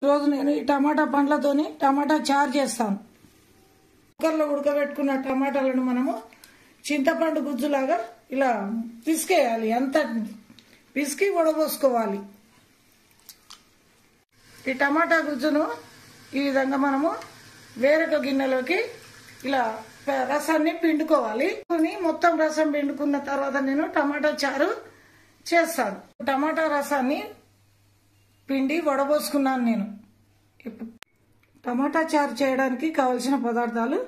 రోజు నేను ఈ టమాటా పండ్లతోని టమాటా చారు చేస్తాను. కుక్కర్లో ఉడకబెట్టుకున్న టమాటాలను మనము చింతపండు గుజ్జులాగా ఇలా పిసికేయాలి. అంత పిసికి వడబోసుకోవాలి. ఈ టమాటా గుజ్జును ఈ విధంగా మనము వేరొక గిన్నెలోకి ఇలా రసాన్ని పిండుకోవాలి. మొత్తం రసం పిండుకున్న తర్వాత నేను టమాటా చారు చేస్తాను. టమాటా రసాన్ని పిండి వడబోసుకున్నాను. నేను టమాటా చారు చేయడానికి కావలసిన పదార్థాలు: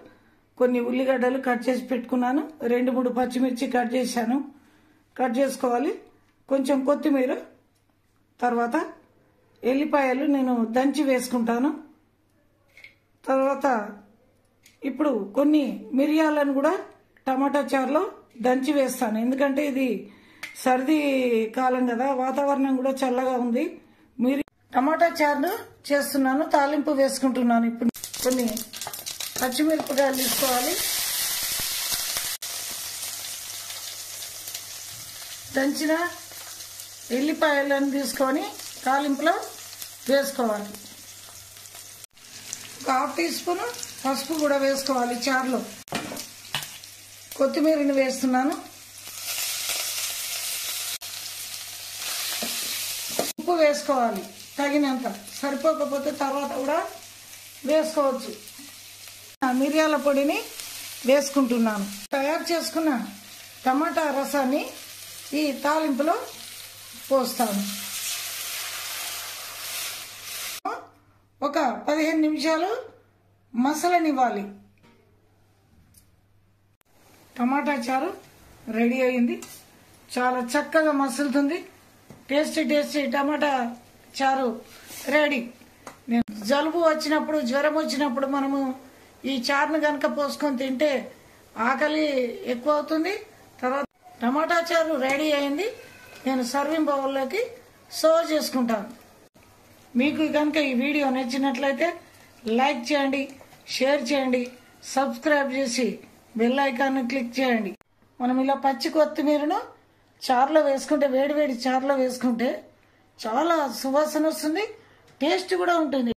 కొన్ని ఉల్లిగడ్డలు కట్ చేసి పెట్టుకున్నాను, 2-3 పచ్చిమిర్చి కట్ చేసుకోవాలి, కొంచెం కొత్తిమీర, తర్వాత ఎల్లిపాయలు నేను దంచి వేసుకుంటాను. తర్వాత ఇప్పుడు కొన్ని మిరియాలను కూడా టమాటా చారులో దంచి వేస్తాను. ఎందుకంటే ఇది సర్ది కాలం కదా, వాతావరణం కూడా చల్లగా ఉంది. టమాటా చారు చేస్తున్నాను, తాలింపు వేసుకుంటున్నాను. ఇప్పుడు కొన్ని పచ్చిమిరపకాయలు తీసుకోవాలి, దంచిన ఎల్లిపాయలను తీసుకొని తాలింపులో వేసుకోవాలి. ఒక 1/2 టీ స్పూన్ పసుపు కూడా వేసుకోవాలి. చారులో కొత్తిమీరని వేస్తున్నాను. ఉప్పు వేసుకోవాలి తగినంత, సరిపోకపోతే తర్వాత కూడా వేసుకోవచ్చు. మిరియాల పొడిని వేసుకుంటున్నాను. తయారు చేసుకున్న టమాటా రసాన్ని ఈ తాలింపులో పోస్తాను. ఒక 15 నిమిషాలు మసలనివ్వాలి. టమాటా చారు రెడీ అయింది. చాలా చక్కగా మసులుతుంది. టేస్టీ టమాటా చారు రెడీ. జలుబు వచ్చినప్పుడు, జ్వరం వచ్చినప్పుడు మనము ఈ చారును కనుక పోసుకొని తింటే ఆకలి ఎక్కువ అవుతుంది. తర్వాత టమాటా చారు రెడీ అయింది. నేను సర్వింగ్ బౌల్లోకి సర్వ్ చేసుకుంటాను. మీకు కనుక ఈ వీడియో నచ్చినట్లయితే లైక్ చేయండి, షేర్ చేయండి, సబ్స్క్రైబ్ చేసి బెల్ ఐకాన్ క్లిక్ చేయండి. మనం ఇలా పచ్చి కొత్తిమీరను చారులో వేసుకుంటే, వేడివేడి చారులో వేసుకుంటే చాలా సువాసన వస్తుంది, టేస్ట్ కూడా ఉంటుంది.